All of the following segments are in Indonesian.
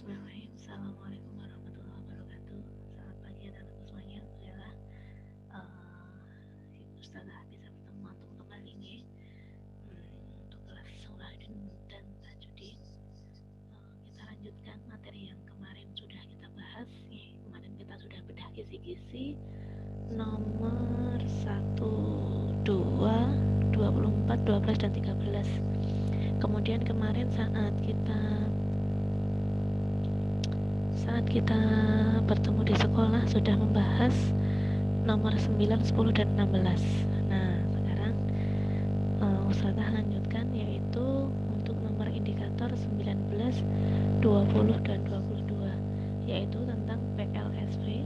Bismillahirrahmanirrahim. Assalamualaikum warahmatullahi wabarakatuh. Selamat pagi anak-anakku semuanya. Alhamdulillah, Ustazah bisa bertemu untuk kembali nih, untuk kelas Sholahin dan Tajwid. Kita lanjutkan materi yang kemarin sudah kita bahas. Kemarin kita sudah bedah kisi-kisi nomor 1, 2, 24, 12, dan 13. Kemudian kemarin saat kita bertemu di sekolah sudah membahas nomor 9, 10, dan 16. Nah, sekarang Ustazah lanjutkan, yaitu untuk nomor indikator 19, 20, dan 22, yaitu tentang PLSV,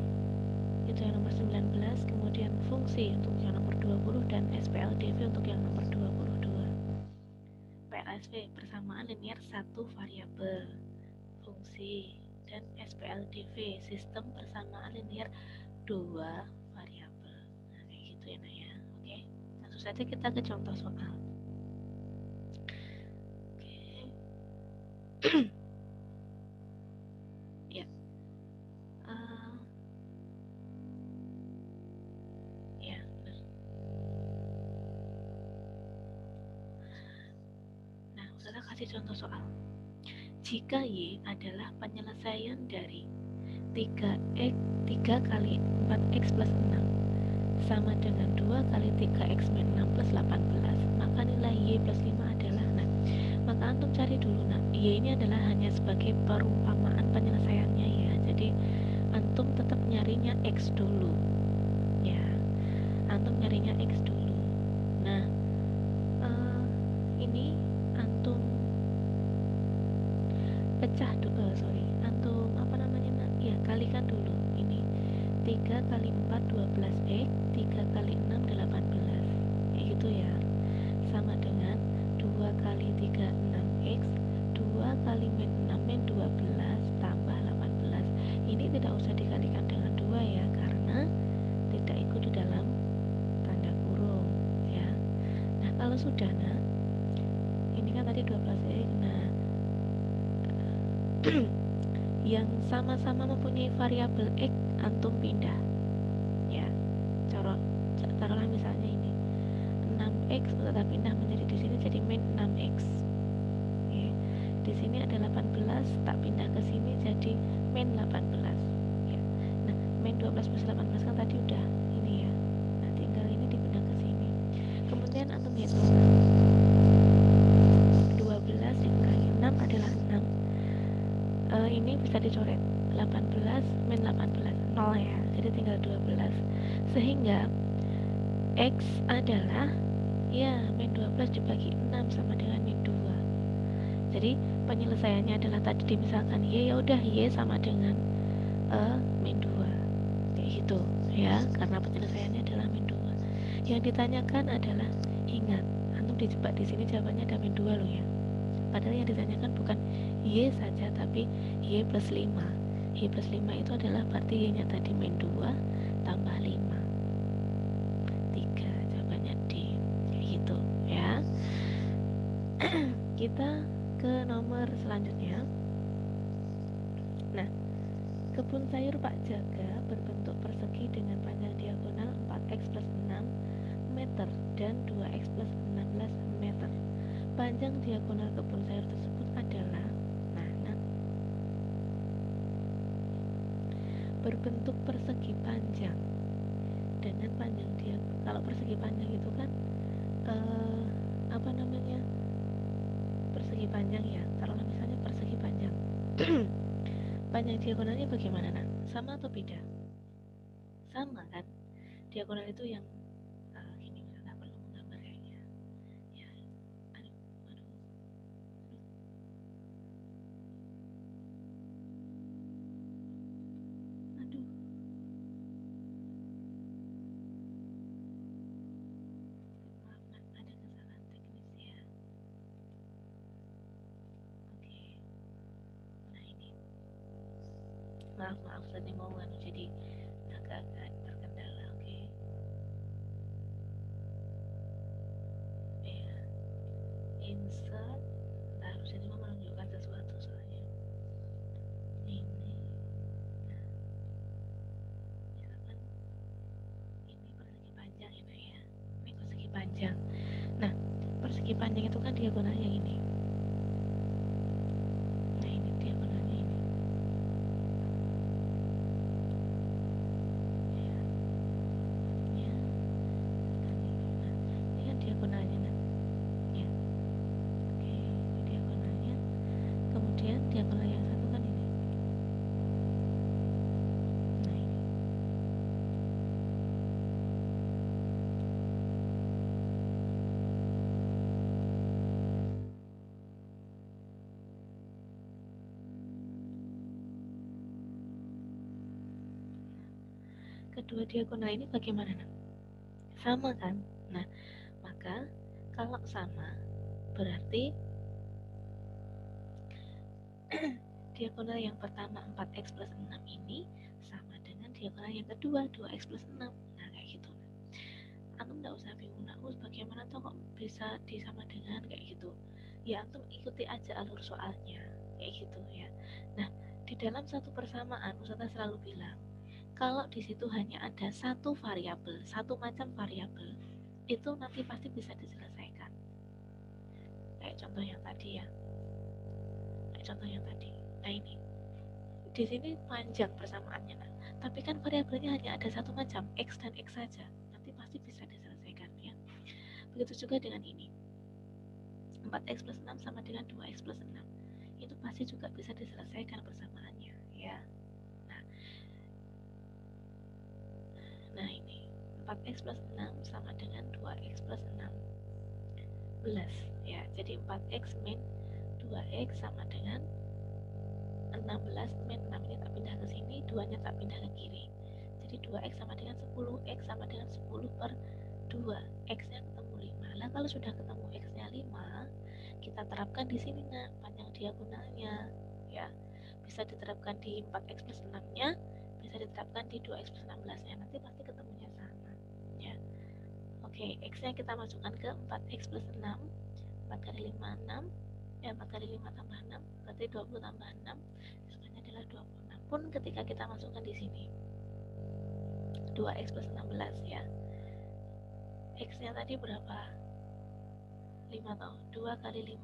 itu yang nomor 19, kemudian fungsi untuk yang nomor 20, dan SPLDV untuk yang nomor 22. PLSV persamaan linier satu variabel, fungsi, dan SPLDV sistem persamaan linier dua variabel. Nah, kayak gitu ya, Nak ya. Oke, langsung saja kita ke contoh soal. Oke. Ya. Ya, benar. Nah, saya kasih contoh soal. Jika Y adalah penyelesaian dari 3 kali 4x plus 6 sama dengan 2 kali 3x min 6 plus 18, maka nilai Y plus 5 adalah, nah, maka antum cari dulu, nah, Y ini adalah hanya sebagai perumpamaan penyelesaiannya ya, jadi antum tetap nyarinya X dulu ya, antum nyarinya X dulu. Nah, ini antum pecah dulu, antum apa namanya, nah, ya, kalikan dulu. Ini 3 kali 4 12x, 3 kali 6 18, kayak gitu ya, sama dengan 2 kali 3 6x, 2 kali min 6 min 12 tambah 18. Ini tidak usah dikalikan dengan 2 ya, karena tidak ikut di dalam tanda kurung ya. Nah, kalau sudah, nah, ini kan tadi 12x, nah yang sama-sama mempunyai variabel x antum pindah ya. Taruhlah misalnya ini 6x, kita pindah menjadi di sini jadi min 6x. Oke. Di sini ada 18, tak pindah ke sini jadi min 18 ya. Nah, min 12 plus 18 kan tadi udah ini ya. Nah, tinggal ini dipindah ke sini. Kemudian antum hitung 12 dikurangi 6 adalah 6. Ini bisa dicoret 18 min 18 0 ya, jadi tinggal 12, sehingga X adalah ya min 12 dibagi 6 sama dengan min 2. Jadi penyelesaiannya adalah tadi misalkan Y, ya udah Y sama dengan min 2 kayak gitu ya, karena penyelesaiannya adalah min 2. Yang ditanyakan adalah, ingat, antum dijebak di sini jawabannya ada min 2 loh ya. Padahal yang ditanyakan bukan Y saja, tapi Y plus 5. Y plus 5 itu adalah berarti Y nya tadi min 2 tambah 5, 3, jawabannya D, kayak gitu ya. Kita ke nomor selanjutnya. Nah, kebun sayur Pak Jaga berbentuk persegi dengan panjang diagonal 4x plus 6 meter dan 2x plus 16 meter. Panjang diagonal kebun sayur tersebut adalah, nah, berbentuk persegi panjang dengan panjang diagonal. Kalau persegi panjang itu kan apa namanya, persegi panjang ya, taruhlah misalnya persegi panjang. Panjang diagonalnya bagaimana, nak? Sama atau beda? Sama kan? Diagonal itu yang gini, misalnya perlu menggambar kayaknya ya. Aduh, aduh, aduh, maaf, nak, ada kesalahan teknis ya. Oke, nah ini, maaf tadi mau jadi agak-agak terkendala. Oke. Ya, insert, harusnya ini mau menunjukkan sesuatu soalnya. panjang itu kan diagonalnya ini. Nah ini diagonalnya ini. Ya, nah ini kan diagonalnya kan. Ya, oke, ini diagonalnya. Kemudian diagonal yang satu kan ini. Nah ini. Kedua diagonal ini bagaimana, nak? Sama kan? Nah, maka kalau sama berarti diagonal yang pertama 4x plus 6 ini sama dengan diagonal yang kedua 2x plus 6. Nah kayak gitu. Antum nggak usah bingung, nah bagaimana tuh kok bisa disama dengan kayak gitu. Ya antum ikuti aja alur soalnya kayak gitu ya. Nah di dalam satu persamaan Ustazah selalu bilang kalau di situ hanya ada satu variabel, satu macam variabel, itu nanti pasti bisa diselesaikan. Kayak contoh yang tadi ya. Kayak contoh yang tadi. Nah ini di sini panjang persamaannya, nah. Tapi kan variabelnya hanya ada satu macam, x dan x saja. Nanti pasti bisa diselesaikan ya. Begitu juga dengan ini. 4x plus 6 sama dengan 2x plus 6. Itu pasti juga bisa diselesaikan persamaannya ya. Nah ini 4x plus 6 sama dengan 2x plus 16 ya. Jadi 4x min 2x sama dengan 16 min 6, ini tak pindah ke sini, 2 nya tak pindah ke kiri. Jadi 2x sama dengan 10, x sama dengan 10 per 2, x nya ketemu 5. Lah kalau sudah ketemu x nya 5, kita terapkan di sini nah panjang diagonalnya ya. Bisa diterapkan di 4x plus 6 nya, bisa diterapkan di 2x plus 16 nya, nanti pasti ketemunya sama ya. Oke, x nya kita masukkan ke 4x plus 6, 4 kali 5 6 ya, 4 kali 5 tambah 6 berarti 20 tambah 6 jawabannya adalah 26. Pun ketika kita masukkan di sini 2x plus 16 ya, x nya tadi berapa? 5 tau, 2 kali 5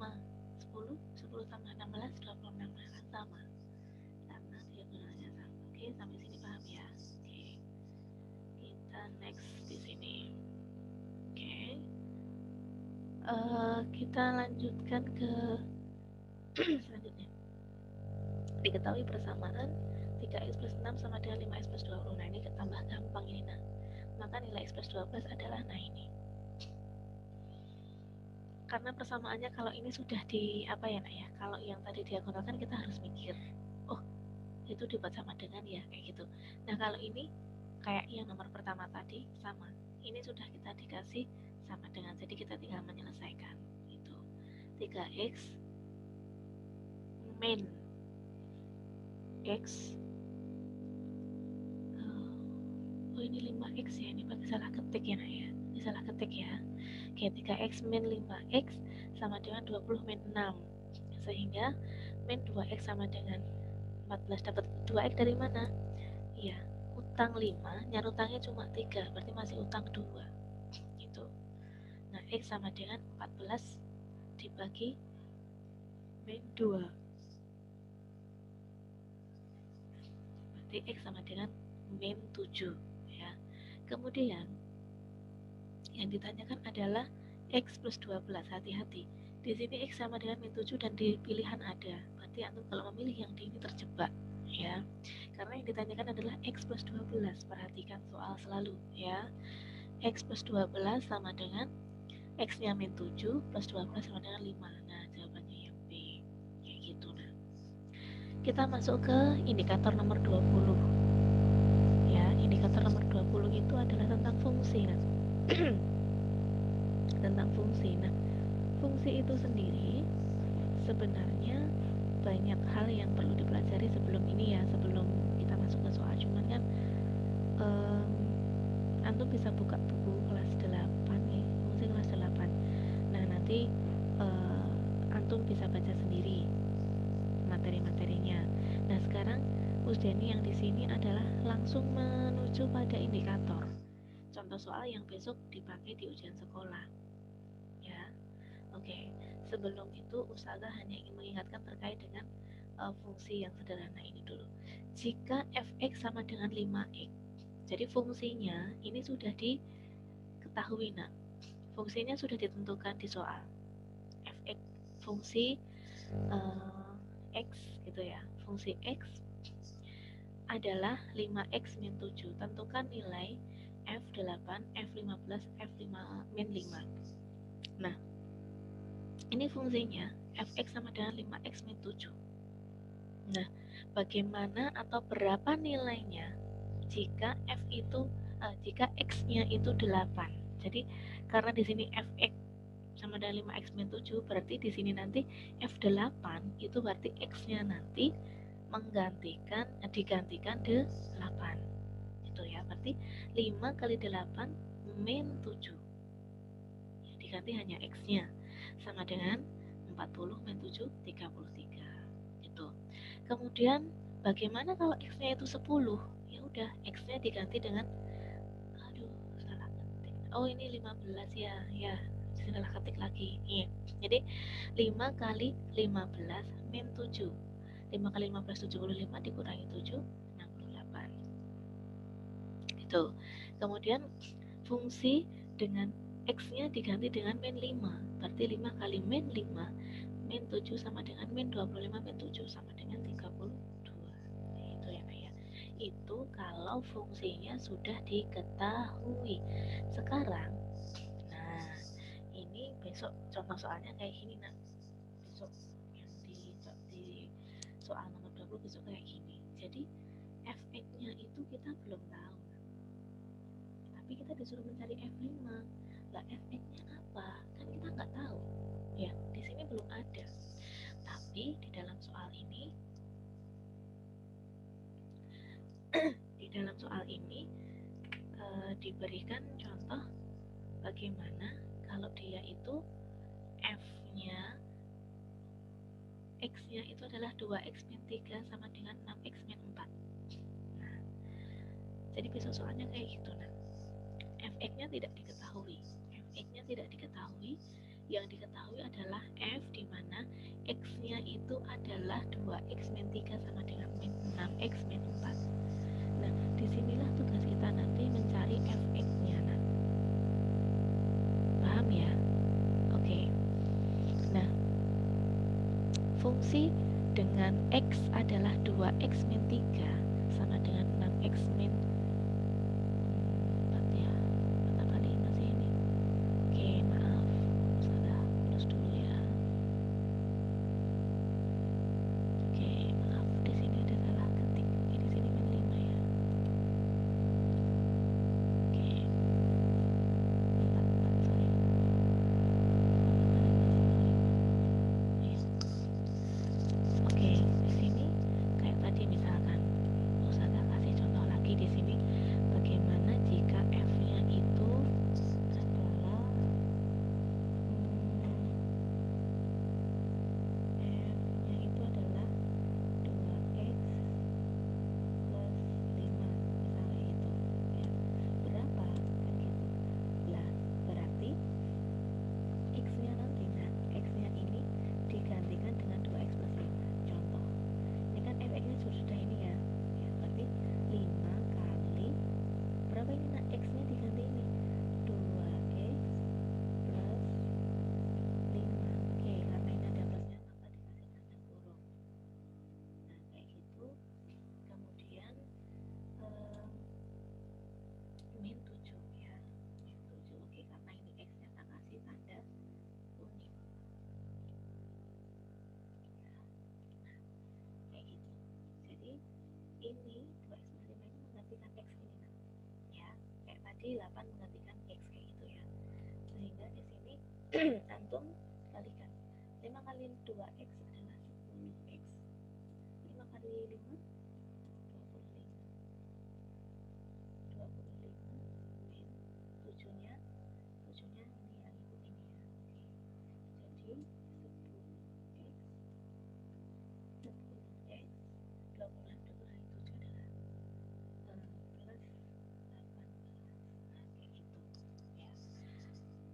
10, 10 tambah 16 26, kan sama karena diagonalnya sama. Oke, sampai sini paham ya. Oke, kita next di sini. Oke, kita lanjutkan ke selanjutnya. Diketahui persamaan 3x plus 6 sama dengan 5x plus 20. Nah ini tambah gampang ini nah. Maka nilai x plus 12 adalah nah ini. Karena persamaannya kalau ini sudah di apa ya nak ya, kalau yang tadi diagonal kan kita harus mikir, oh itu dibuat sama dengan ya kayak gitu. Nah kalau ini kayak yang nomor pertama tadi sama, ini sudah kita dikasih sama dengan, jadi kita tinggal menyelesaikan itu 3x min x, oh ini 5x ya, ini pakai salah ketik ya nak ya, ini salah ketik ya. Oke, 3x min 5x sama dengan 20 min 6, sehingga min 2x sama dengan 14. Dapat 2x dari mana? Iya, utang 5, nyari utangnya cuma 3, berarti masih utang 2 gitu. Nah x sama dengan 14 dibagi min 2, berarti x sama dengan min 7 ya. Kemudian yang ditanyakan adalah x plus 12. Hati-hati, di sini x sama dengan min 7 dan di pilihan ada, berarti antum kalau memilih yang di ini terjebak ya, karena yang ditanyakan adalah x plus 12. Perhatikan soal selalu ya. X plus 12 sama dengan x nya min 7 plus 12 sama dengan 5. Nah jawabannya yang B kayak gitu. Nah kita masuk ke indikator nomor 20 ya. Indikator nomor 20 itu adalah tentang fungsi nah. Tentang fungsi. Nah fungsi itu sendiri sebenarnya banyak hal yang perlu dipelajari sebelum ini ya, sebelum kita masuk ke soal. Cuman kan antum bisa buka buku kelas 8 ya, fungsi kelas 8. Nah nanti antum bisa baca sendiri materi-materinya. Nah sekarang Usdeni yang di sini adalah langsung menuju pada indikator. Contoh soal yang besok dipakai di ujian sekolah ya. Oke, sebelum itu Ustazah hanya ingin mengingatkan terkait dengan fungsi yang sederhana ini dulu. Jika fx sama dengan 5x, jadi fungsinya ini sudah diketahui. Nah, fungsinya sudah ditentukan di soal. Fx fungsi x gitu ya. Fungsi x adalah 5x min 7. Tentukan nilai f8, f15, f5 min 5. Nah, ini fungsinya fx sama dengan 5x min 7. Nah, bagaimana atau berapa nilainya jika jika x-nya itu 8. Jadi karena di sini fx sama dengan 5x min 7, berarti di sini nanti f8 itu berarti x-nya nanti digantikan 8. Itu ya, berarti 5 kali 8 min 7. Ya, diganti hanya x-nya sama dengan 40 min 7 33. Itu. Kemudian bagaimana kalau x-nya itu 10? Ya udah, x-nya diganti dengan salah ketik. Oh, ini 15 ya. Ya, salah ketik lagi. Iya. Jadi 5 kali 15 min 7. 5 kali 15 75 dikurangi 7 68. Itu. Kemudian fungsi dengan x-nya diganti dengan min 5. Berarti 5 kali min 5 min 7 sama dengan min 25 min 7 sama dengan 32. Itu ya Kak ya. Itu kalau fungsinya sudah diketahui. Sekarang, nah ini besok contoh soalnya kayak gini. Nah, besok yang di soal nomor 20 besok kayak gini. Jadi fx-nya itu kita belum tahu, tapi kita disuruh mencari f5. Lah fx-nya apa? Kan kita nggak tahu. Ya, di sini belum ada. Tapi di dalam soal ini diberikan contoh bagaimana kalau dia itu f-nya x-nya itu adalah 2x min 3 sama dengan 6x min 4. Nah, jadi besok soalnya kayak gitu. Nah, fx-nya tidak diketahui. Fx-nya tidak diketahui. Yang diketahui adalah f di mana x-nya itu adalah 2x min 3 sama dengan min 6x min 4. Nah, disinilah tugas kita nanti mencari fx-nya. Nah, paham ya? Oke. Nah, fungsi dengan x adalah 2x min 3 sama dengan 6x min 4 ya. Berapa kali masih ini? Oke, maaf. Salah plus dulu ya. Oke, maaf. Di sini ada salah ketik. Di sini min 5 ya. Oke. 4, sorry. Oke, di sini kayak tadi misalkan Ustazah kasih contoh lagi di sini bagaimana jika f-nya itu adalah f-nya itu adalah 2x plus 5 misalnya itu ya. Berapa? Kan gitu. Lah, berarti x-nya nanti, nah x-nya ini digantikan dengan 2x plus 5. Contoh, ini kan fx-nya sudah ini ya. Ya, berarti 5 kali berapa ini? Nah, x-nya diganti ini 2x plus 5. Oke, karena ini ada plusnya maka dikasih tanda kurung. Nah, kayak gitu. Kemudian min 7 ya. Min 7. Oke, karena ini x-nya tak kasih tanda kuning. Kayak gitu. Jadi ini 2x plus 5 ini menggantikan x ini nah. Ya, kayak tadi 8 menggantikan x kayak gitu ya. Sehingga di sini antum kalikan 5 kali 2x adalah 10x. 5 kali 5 25 min 7-nya ini yang ikut ini ya. Oke. Jadi 10x 26 dikurangi 7 adalah plus 18. Nah, kayak gitu ya.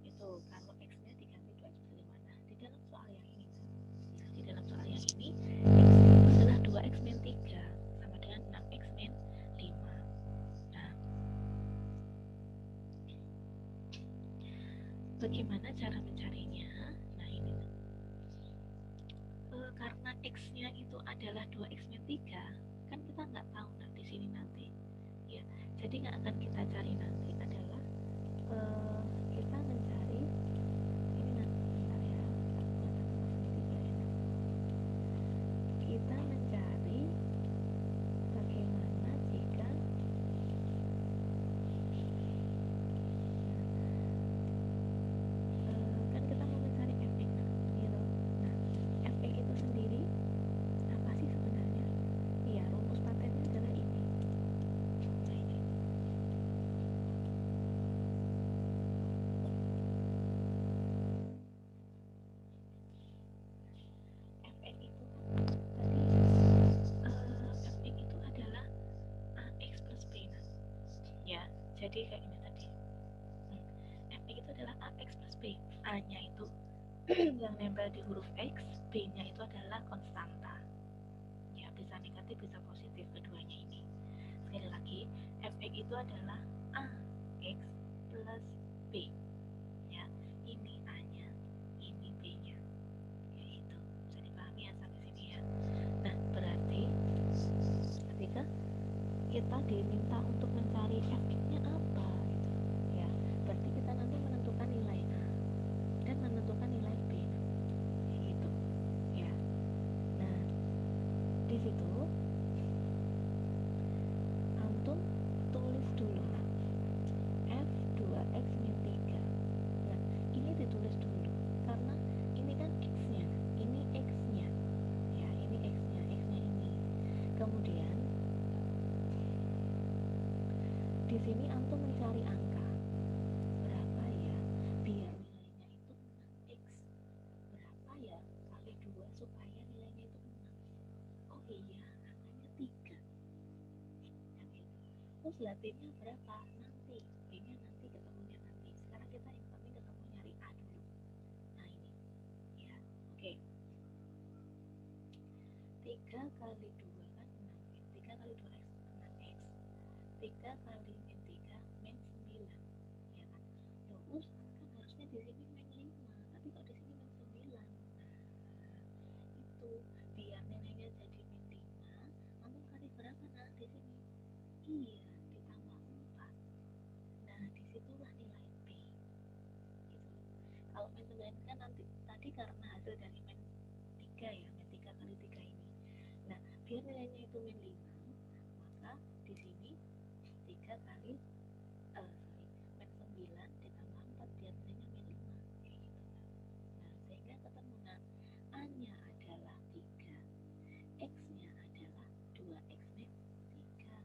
Itu kalau x-nya diganti 2x plus 5. Nah, karena X-nya itu adalah 2X min 3, kan kita nggak tahu nah di sini nanti ya. Jadi nggak akan kita cari nanti adalah kita mencari ini nanti bentar ya, kita mencari bagaimana jika kan kita mau mencari fx gitu. Nah, fx itu sendiri apa sih sebenarnya? Iya, rumus patennya adalah ini. Nah, ini. fx itu kan tadi fx itu adalah ax plus b nah. Ya, jadi kayak ini tadi. fx itu adalah ax plus b. A-nya itu yang nempel di huruf X, B-nya itu adalah konstanta. Ya, bisa negatif, bisa positif keduanya ini. Sekali lagi, fx itu adalah AX plus B. Ya, ini A-nya, ini B-nya. Kayak gitu. Bisa dipahami ya sampai sini ya. Nah, berarti ketika kita diminta untuk mencari fx-nya apa gitu. Ya, berarti kita nanti menentukan nilai A dan menentukan nilai B gitu ya. Nah, di situ antum tulis dulu f2x min 3. Nah, ini ditulis dulu karena ini kan x-nya, ini x-nya ya, ini x-nya ini. Kemudian di sini antum mencari angka berapa ya biar nilainya itu 6x. Berapa ya kali 2 supaya nilainya itu 6? Oh iya, angkanya 3. Yang itu. Terus lah B-nya berapa? Nanti. B-nya nanti, ketemunya nanti. Sekarang kita yang penting ketemu nyari A dulu. Nah, ini. Ya, oke. 3 kali 2 kan 6x. 3 kali 2x 6x. 3 kali min 3 min 9. Ya kan? Terus kan harusnya di sini min 5, tapi kok di sini min 9. Nah, itu biar nilainya jadi min 5, antum kali berapa nah di sini? Iya, ditambah 4. Nah, disitulah nilai B. Gitu. Kalau min 9 kan nanti tadi karena hasil dari min 3 ya, min 3 kali 3 ini. Nah, biar nilainya itu min 5, maka di sini 3 kali min 9 ditambah 4 biar nilainya min 5 kayak gitu kan. Nah, sehingga ketemu nah A-nya adalah 3, X-nya adalah 2X min 3,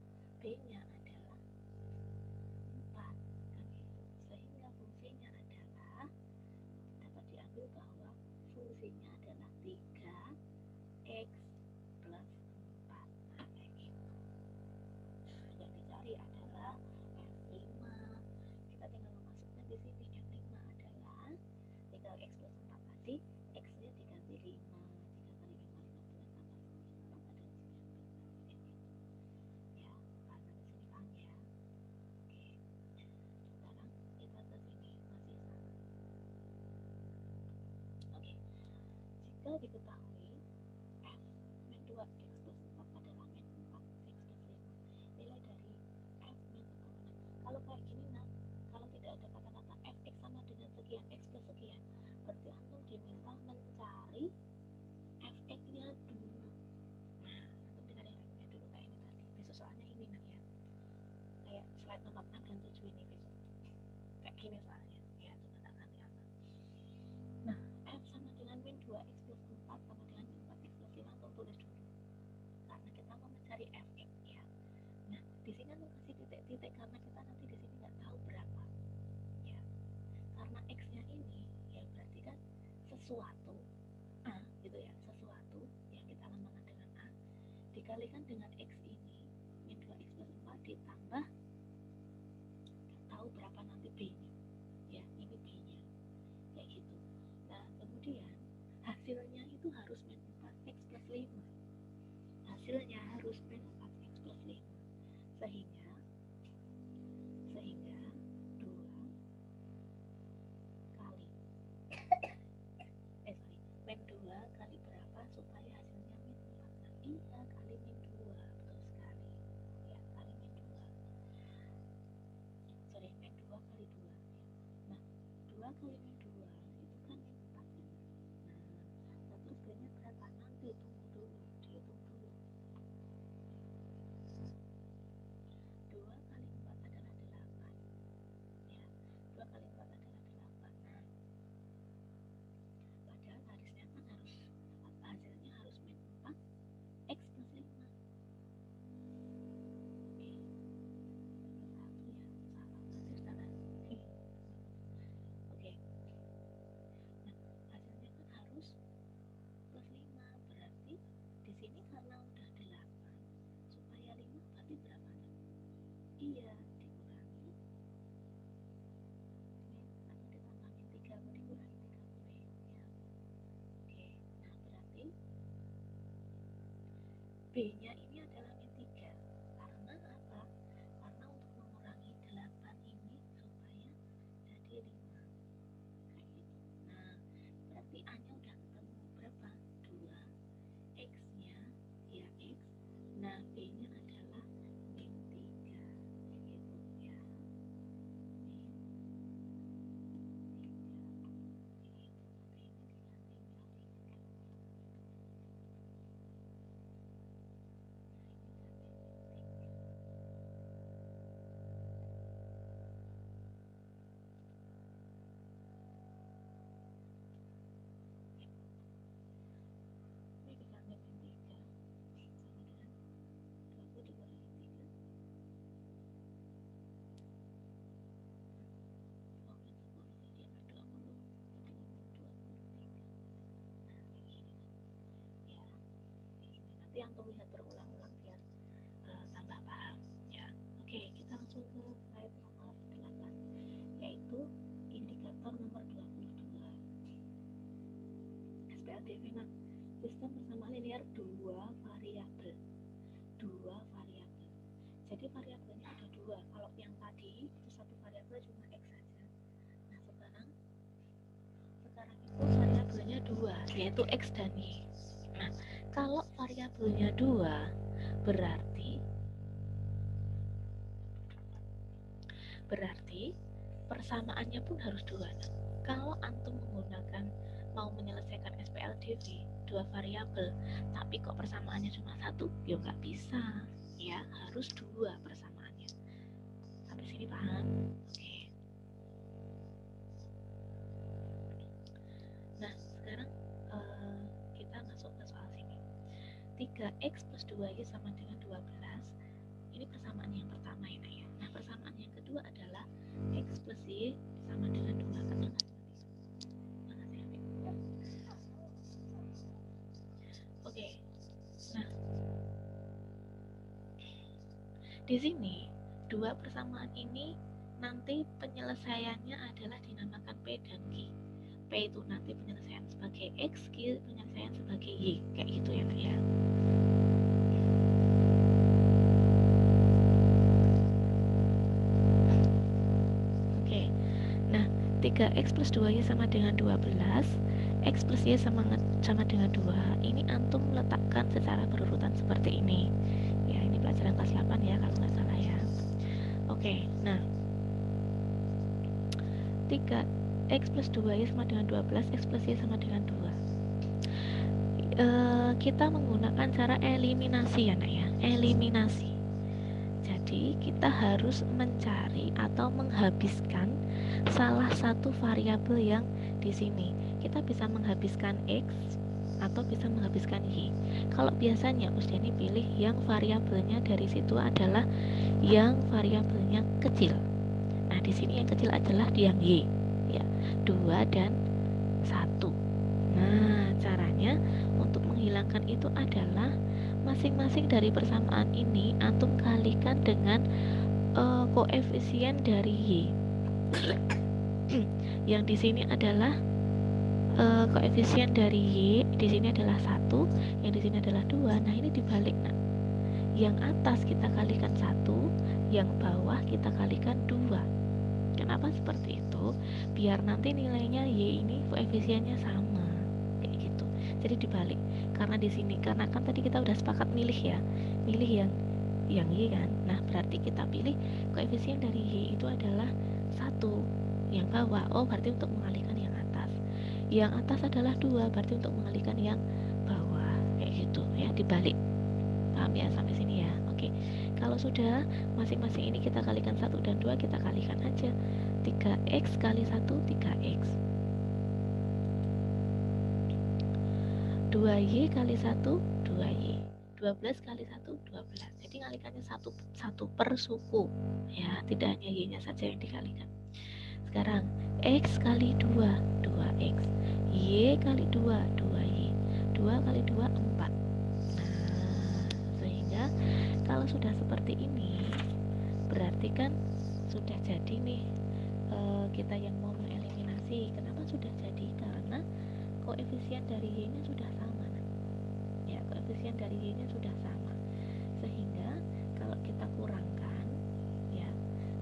B-nya adalah 4 kan gitu. Sehingga fungsinya adalah dapat diambil bahwa fungsinya adalah 3X plus 4. Nah, kayak gitu. Yang dicari adalah F5. Kita tinggal memasukkan di sini F5 adalah 3X plus 4 tadi, X-nya diganti 5. 3 kali 5 15 tambah 4 adalah 19. Kayak gitu. Ya, karena di sini paham ya. Oke. Sekarang kita ke sini masih sama. Oke. Jika diketahui F min 2X plus 4 adalah min 4X plus 5, nilai dari F min 46. Kalau kayak gini nah, kalau tidak ada kata-kata Fx sama dengan sekian X plus sekian, berarti antum diminta mencari Fx-nya dulu. Nah, antum mencari Fx-nya dulu kayak ini tadi. Besok soalnya ini nah ya, kayak slide nomor 6 dan 7 ini besok. Kayak gini soalnya. Ya, coba tak ganti apa. Nah, F sama dengan min 2X plus 4 sama dengan min 4X plus 5 antum tulis dulu. Karena kita mau mencari Fx ya. Nah, di sini antum kasih titik-titik karena kita nanti di sini nggak tahu berapa. Ya. Karena X-nya ini ya berarti kan sesuatu A gitu ya, sesuatu yang kita lambangkan dengan A dikalikan dengan X ini min 2X plus 4 ditambah tahu berapa nanti B-nya. Ya, ini B-nya. Kayak gitu. Nah, kemudian hasilnya itu harus min 4X plus 5. Hasilnya harus min 4X plus 5. Sehingga 2 kali min 2 kali berapa supaya kali min 2 itu kan min 4 kan. Nah terus B-nya berapa? Nanti tunggu dulu, dihitung dulu. 2 kali 4 adalah 8 ya, 2 kali 4 adalah 8. Nah padahal harusnya kan hasilnya harus min 4 X plus 5. Satu ya, salah berarti salah. Oke, nah hasilnya kan harus plus 5, berarti di sini karena udah 8 supaya 5 berarti berapa? Iya, dikurangi min atau ditambah min 3 atau dikurangi 30 ya. Oke, nah berarti B nya ini adalah min 3 karena apa? Karena untuk mengurangi 8 ini supaya jadi 5 kayak gitu. Nah berarti A nya udah ketemu berapa? 2, X nya ya X, nah B nya adalah min 3 kayak gitu ya, min 3 kayak gitu. B nya diganti min 3. Ini diganti min 3 sama dengan 20 dikurangi 3. Oh, min 10 jadi ada 20. Jadi min 23. Nah, kayak gini kan. Ya, kayak gini. Nanti antum lihat berulang-ulang biar tambah paham ya. Oke, kita langsung ke slide nomor 8 yaitu indikator nomor 22. SPLDV. Nah, sistem persamaan linear 2 variabel. Jadi variabelnya ada 2. Kalau yang tadi itu satu variabel cuma X saja. Nah, sekarang itu variabelnya 2 yaitu X dan Y. Nah, kalau variabelnya 2 berarti persamaannya pun harus 2. Nah, kalau antum menggunakan mau menyelesaikan SPLDV 2 variabel tapi kok persamaannya cuma 1, ya nggak bisa ya, harus 2 persamaannya. Sampai sini paham? Oke. Nah sekarang kita masuk ke soal sini. 3X plus 2Y sama dengan 12. Ini persamaan yang pertama ya. Nah persamaan yang kedua adalah X plus Y sama dengan 2. Kan oke. Nah di sini 2 persamaan ini nanti penyelesaiannya adalah dinamakan P dan Q. P itu nanti penyelesaian sebagai X, Q penyelesaian sebagai Y, kayak gitu ya Kak ya. Oke, nah 3X plus 2Y sama dengan 12, X plus Y sama dengan 2. Ini antum letakkan secara berurutan seperti ini. Ya, ini pelajaran kelas 8 ya kalau nggak salah ya. Oke, nah 3X plus 2Y sama dengan 12, X plus Y sama dengan 2. Kita menggunakan cara eliminasi ya nak ya, eliminasi. Jadi kita harus mencari atau menghabiskan salah satu variabel yang di sini. Kita bisa menghabiskan X atau bisa menghabiskan Y. Kalau biasanya Usdiani pilih yang variabelnya dari situ adalah yang variabelnya kecil. Nah, di sini yang kecil adalah yang Y, ya, 2 dan 1. Nah, caranya untuk menghilangkan itu adalah masing-masing dari persamaan ini antum kalikan dengan koefisien dari Y. Yang di sini adalah koefisien dari Y, di sini adalah 1, yang di sini adalah 2. Nah, ini dibalik. Nah, yang atas kita kalikan 1, yang bawah kita kalikan 2. Kenapa seperti itu? Biar nanti nilainya Y ini koefisiennya sama, kayak gitu. Jadi dibalik. Karena di sini, karena kan tadi kita udah sepakat milih ya, milih yang Y kan. Nah, berarti kita pilih koefisien dari Y itu adalah 1, yang bawah, oh berarti untuk mengalihkan yang atas. Yang atas adalah 2, berarti untuk mengalihkan yang bawah. Kayak gitu ya, dibalik. Paham ya sampai sini ya? Oke. Kalau sudah masing-masing ini kita kalikan 1 dan 2, kita kalikan aja. 3x kali 1 3x. 2y kali 1 2y. 12 kali 1 12. Jadi ngalikannya satu per suku ya, tidak hanya y-nya saja yang dikalikan. Sekarang x kali 2 2x, y kali 2 2y, 2 kali 2 4. Nah, sehingga kalau sudah seperti ini berarti kan sudah jadi nih, kita yang mau mengeliminasi. Kenapa sudah jadi? Karena koefisien dari y-nya sudah sama. Ya, koefisien dari y-nya sudah sama. Sehingga kalau kita kurangkan, ya,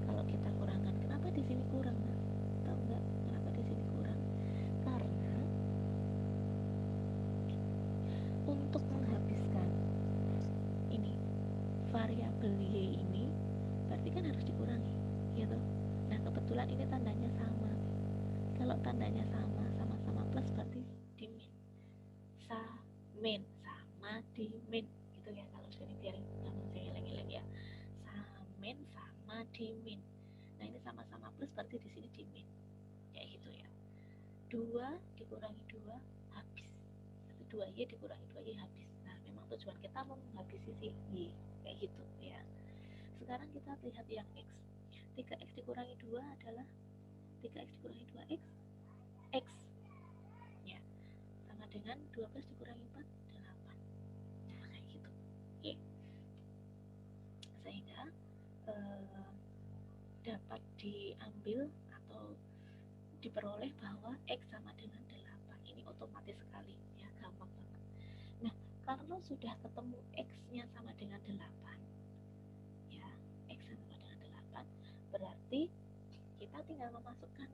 kalau kita kurangkan, kenapa di sini kurang? Tahu nggak kenapa di sini kurang? Karena untuk menghabiskan ini variabel y ini, berarti kan harus dikurangi, gitu. Nah, kebetulan ini tandanya sama. Kalau tandanya sama, sama-sama plus, berarti dimin. Samin, sama dimin, gitu ya. Kalau sini biar gampang saya eleng-eleng ya. Samin sama dimin. Nah, ini sama-sama plus, berarti di sini dimin. Kayak gitu ya. 2 dikurangi 2 habis. 2y dikurangi 2y habis. Nah, memang tujuan kita mau menghabisi si y, kayak gitu ya. Sekarang kita lihat yang x. 3x dikurangi 2 adalah 3x dikurangi 2x, x ya, sama dengan 12 dikurangi 4 8. Nah, kayak gitu. Oke. Sehingga dapat diambil atau diperoleh bahwa x sama dengan 8. Ini otomatis sekali ya, gampang banget. Nah, kalau sudah ketemu x-nya sama dengan 8 ya, x-nya sama dengan 8, berarti kita tinggal memasukkan,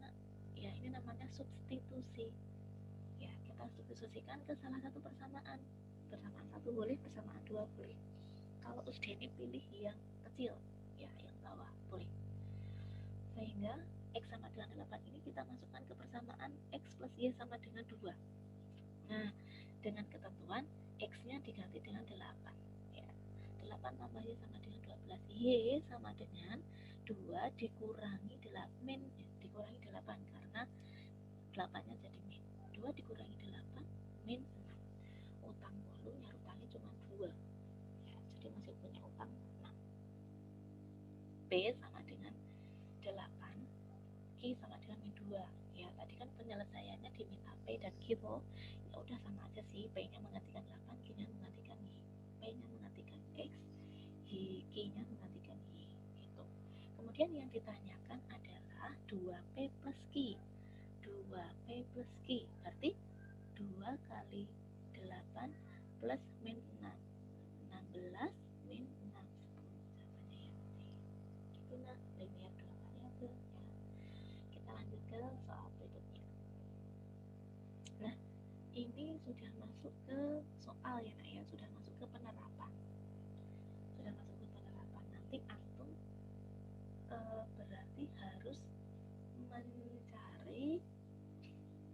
ya, ini namanya substitusi. Ya, kita substitusikan ke salah satu persamaan. Persamaan 1 boleh, persamaan 2 boleh. Kalau Usdeni pilih yang kecil, ya, yang bawah boleh. Sehingga x sama dengan 8 ini kita masukkan ke persamaan x plus y sama dengan 2. Nah, dengan ketentuan x-nya diganti dengan 8 ya. 8 tambah y sama dengan 12. Y sama dengan 2 dikurangi 8, dikurangi 8 karena 8-nya jadi min. 2 dikurangi 8 min 6. Utang bolu nyarutangnya cuma 2 ya, jadi masih punya utang 6. B sama dengan 8, Q sama dengan min 2 ya. Tadi kan penyelesaiannya di min AP dan Q, ya udah sama aja sih. P nya menggantikan 8, Q nya menggantikan Y, P nya menggantikan X, Q nya menggantikan Y gitu. Kemudian yang ditanyakan adalah 2P plus Q. 2P plus Q berarti 2 kali 8 plus min 6, 16 min 6, 10 jawabannya yang C. Itu nah, linear 2 variabel ya. Kita lanjut ke soal berikutnya. Nah, ini sudah masuk ke soal ya nak ya, sudah masuk ke penerapan. Sudah masuk ke penerapan. Nanti antum berarti harus mencari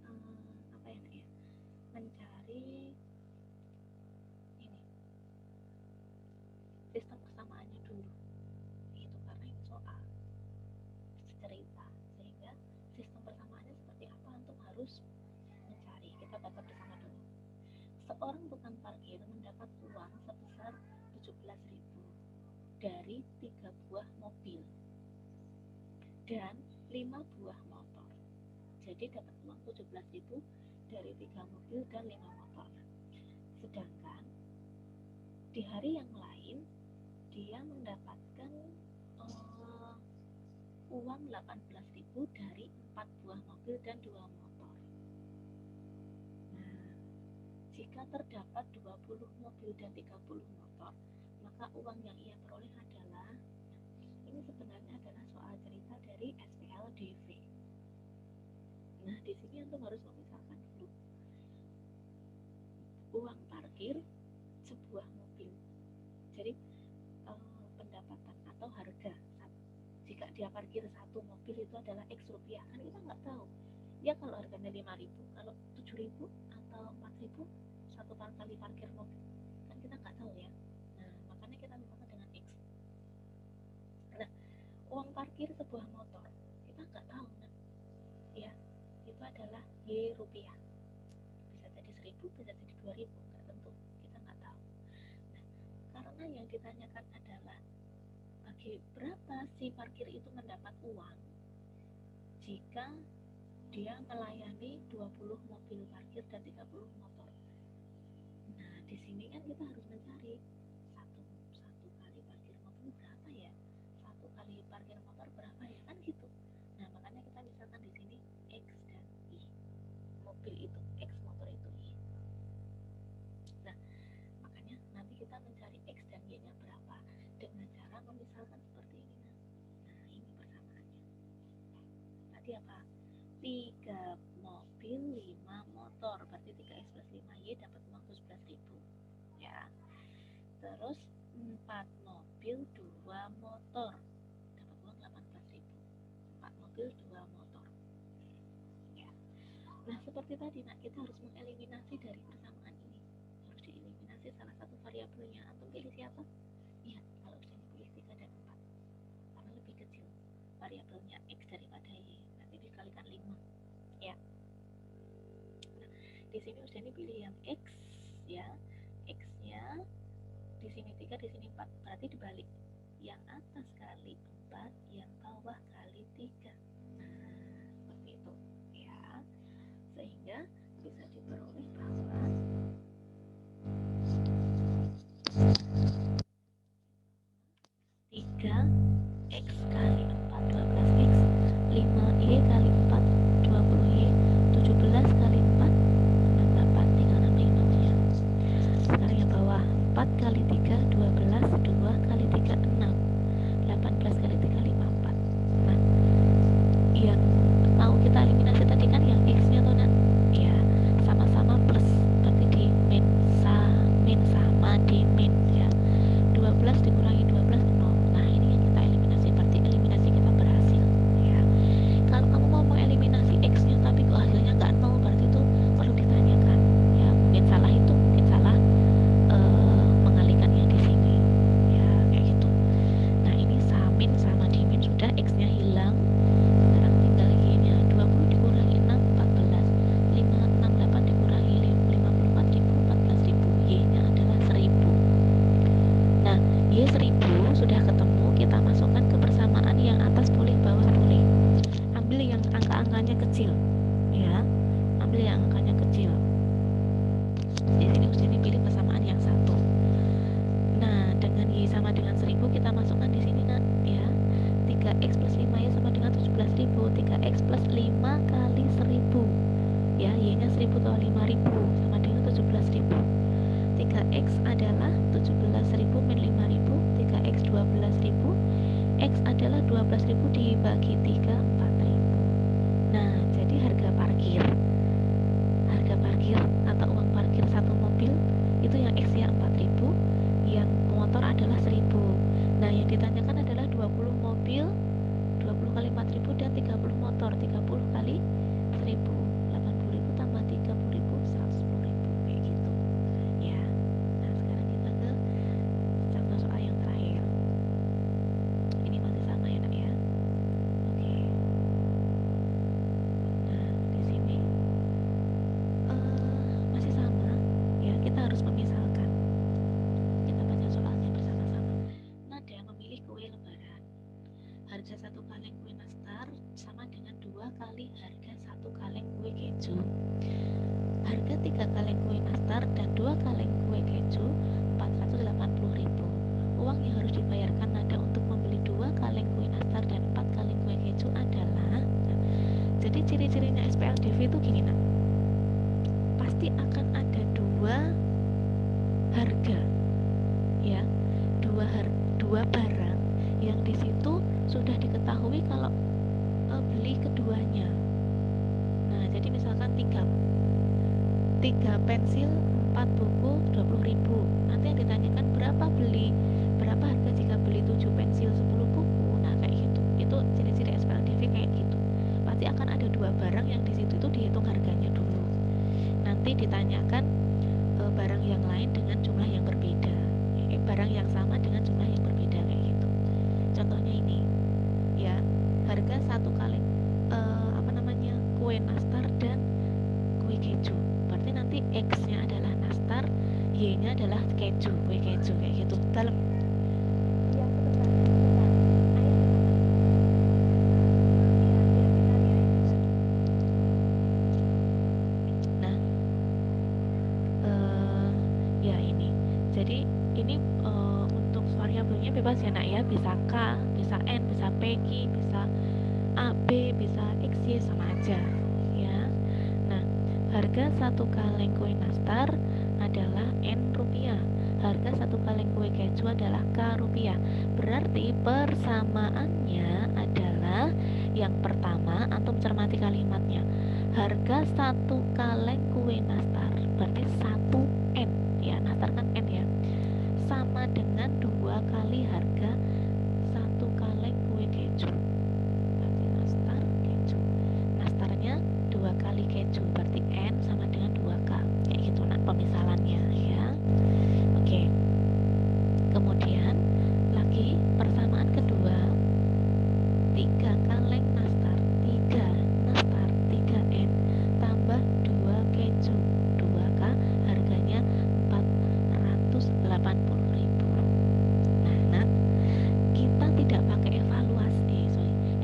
apa ya nak ya? Mencari ini sistem persamaannya dulu. Gitu, karena ini soal cerita, sehingga sistem persamaannya seperti apa antum harus mencari. Kita baca bersama dulu. Seorang tukang parkir mendapat uang sebesar 17.000 dari 3 buah mobil dan 5 buah motor. Jadi dapat uang 17.000 dari 3 mobil dan 5 motor. Sedangkan di hari yang lain dia mendapatkan uang 18.000 dari 4 buah mobil dan 2 motor. Nah, jika terdapat 20 mobil dan 30 motor, maka uang yang ia peroleh adalah, ini sebenarnya adalah soal cerita dari SPLDV. Nah, di sini antum harus memisahkan dulu. Uang parkir sebuah mobil. Jadi pendapatan atau harga. Jika jika dia parkir satu mobil itu adalah X rupiah, kan kita nggak tahu ya kalau harganya 5.000, kalau 7.000 atau 4.000 satu kali parkir mobil, kan kita nggak tahu ya. Nah makanya kita misalkan dengan X. Nah uang parkir sebuah motor kita nggak tahu kan ya, itu adalah Y rupiah, bisa jadi 1.000 bisa jadi 2.000, nggak tentu, kita nggak tahu. Nah karena yang ditanyakan adalah bagi berapa si parkir itu mendapat uang jika dia melayani 20 mobil parkir dan 30 motor. Nah di sini kan kita harus mencari satu kali parkir mobil berapa ya, satu kali parkir motor berapa ya, kan gitu. Nah makanya kita misalkan di sini X dan Y, mobil itu X, motor itu Y. Nah makanya nanti kita mencari X dan Y nya berapa dengan cara memisalkan seperti ini. Nah ini persamaannya tadi apa, 3 mobil 5 motor, berarti 3X plus 5Y dapat uang 17.000 ya. Terus 4 mobil 2 motor dapat uang 18.000, 4 mobil 2 motor ya. Nah seperti tadi, nah kita harus mengeliminasi dari persamaan ini, harus dieliminasi salah satu variabelnya. Antum pilih siapa? Iya, kalau bisa pilih 3 dan 4 karena lebih kecil variabelnya X daripada Y, nanti dikalikan 5 ya. Nah di sini Ustani pilih yang X ya, X nya di sini 3, di sini 4, berarti dibalik, yang atas kali 4, yang bawah kali 3. Nah seperti itu ya, sehingga bisa diperoleh bahwa 3X kali 4 12X, 5Y kali 4 20Y, 17 kali 4 68, tinggal nambah imamnya. Sekarang yang bawah 4 kali 3 12, 2 kali 3 6, 18 kali 3 54. Nah yang mau kita eliminasi tadi kan yang X nya tuh, nah ya sama-sama plus, berarti di min, sama di min ya, 12 dikurangi 12 0. Nah ini yang kita eliminasi, berarti eliminasi kita berhasil ya. Kalau kamu mau mengeliminasi X nya tapi kok hasilnya nggak 0, berarti itu perlu ditanyakan ya, mungkin salah itu, mungkin salah mengalihkan yang di sini ya, kayak gitu. Nah ini samin sama dimin sudah, X nya hilang, sekarang tinggal Y nya, 20 dikurangi 6 14, 568 dikurangi 54.000 14.000, Y nya adalah 1.000. Nah Y 1.000 sudah ketemu, kita masukkan ke persamaan, yang atas boleh, bawah boleh, ambil yang angka-angkanya kecil ya, ambil yang angkanya kecil. Di sini Ustani pilih persamaan yang satu. Nah dengan Y sama dengan 1.000 kita masukkan di sini nak ya, 3X plus 5Y sama dengan 17.000, 3X plus 5 kali 1.000 ya, Y nya 1.000 atau 5.000 sama dengan 17.000. 3X adalah 17.000 min 5.000, 3X 12.000, X adalah 12.000 dibagi 3 4.000. Nah jadi harga parkir atau uang parkir satu mobil itu yang X ya 4.000, yang motor adalah 1.000. Nah yang ditanyakan adalah 20 mobil, 20 kali 4.000 dan 30 motor, 30 kali 1.000, 80.000 tambah 30.000 110.000, kayak gitu ya. Nah sekarang kita ke contoh soal yang terakhir, ini masih sama ya nak ya. Oke. Nah di sini masih sama ya, kita harus memisalkan. Kita baca soalnya bersama-sama. Nada memilih kue lebaran, harga 1 kaleng kue nastar sama dengan 2 kali harga 1 kaleng kue keju. Harga 3 kaleng kue nastar dan 2 kaleng kue keju 480.000. Uang yang harus dibayarkan Nada untuk membeli 2 kaleng kue nastar dan 4 kaleng kue keju adalah, jadi ciri-cirinya SPLDV itu gini nak, pasti akan ada 2 harga ya, 2 barang yang di situ sudah diketahui kalau beli keduanya. Nah jadi misalkan 3 pensil 4 buku 20.000, nanti yang ditanyakan berapa harga jika beli 7 pensil 10 buku. Nah kayak gitu, itu Y-nya adalah keju, kue keju kayak gitu. Dalam. Iya, sebentar, sebentar. Ayah sebentar. Iya, biar kita lihat. Nah, ya ini. Jadi ini untuk variabelnya bebas ya nak ya, bisa K, bisa N, bisa PQ, bisa A, B, bisa X, Y, sama aja ya. Nah, harga satu kaleng kue nastar adalah N rupiah. Harga satu kaleng kue keju adalah K rupiah. Berarti persamaannya adalah yang pertama, antum cermati kalimatnya. Harga satu kaleng kue nastar berarti 1 N ya, nastar kan N ya, sama dengan 2 kali harga satu kaleng kue keju. Berarti nastar keju, nastarnya 2 kali keju, berarti N sama dengan 2K kayak gitu nak pemisalannya ya. Oke, kemudian lagi persamaan kedua, 3 kaleng nastar 3N tambah 2 keju 2K, harganya 480.000. Nah nak, kita tidak pakai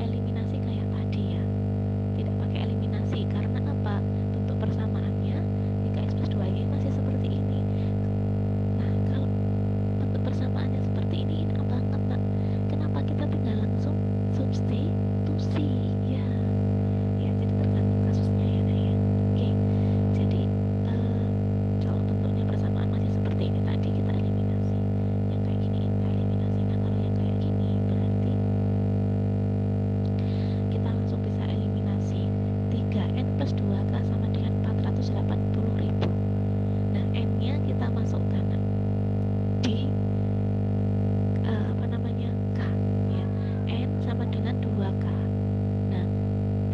eliminasi kayak tadi ya, tidak pakai eliminasi. Karena apa? Bentuk persamaannya 3x plus 2y masih seperti ini. Nah, kalau bentuk persamaannya seperti ini enak banget nak. Kenapa kita tinggal langsung substitusi ya? Ya, jadi tergantung kasusnya ya nak ya. Oke, jadi kalau bentuknya persamaan masih seperti ini tadi, kita eliminasi. Yang kayak gini kita eliminasi. Nah, kalau yang kayak gini berarti kita langsung bisa eliminasi. 3N plus 2K sama dengan 480.000. Nah, N-nya kita masukkan di K ya. N sama dengan 2K. Nah,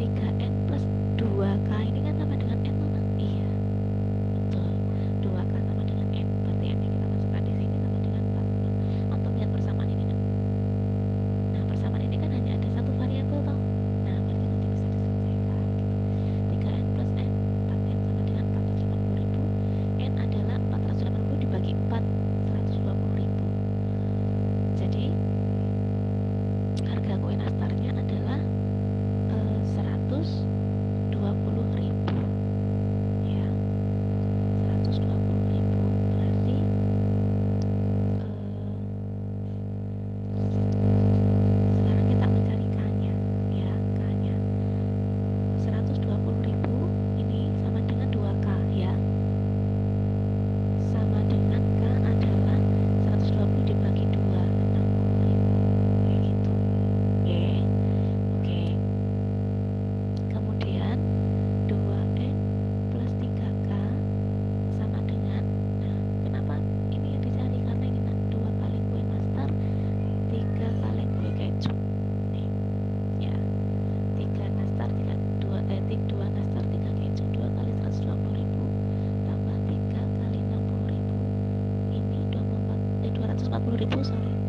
3N plus 2K ini kan sama dengan N mana? Iya, betul. 2K sama dengan N. Berarti N yang kita masukkan di sini sama dengan 40. Untuk lihat persamaan ini nah. Nah, persamaan ini kan hanya ada satu variabel toh. Nah, berarti nanti bisa diselesaikan gitu. 3N plus N, 4N sama dengan 480.000. N adalah 480.000 dibagi 4, 120.000. Jadi harga kue nastarnya adalah 120.000 ya, 120.000. Berarti sekarang kita mencari K-nya ya, K-nya 120.000 ini sama dengan 2K ya, sama dengan K adalah 120 dibagi 2, 60.000 kayak gitu. Oke. Kemudian 2N plus 3K sama dengan, nah kenapa ini yang dicari? Karena ini 2 kali kue nastar 3 kali kue keju nih ya, 3 nastar 2 nastar 3 keju, 2 kali 120.000 tambah 3 kali 60.000, ini 240.000 sorry.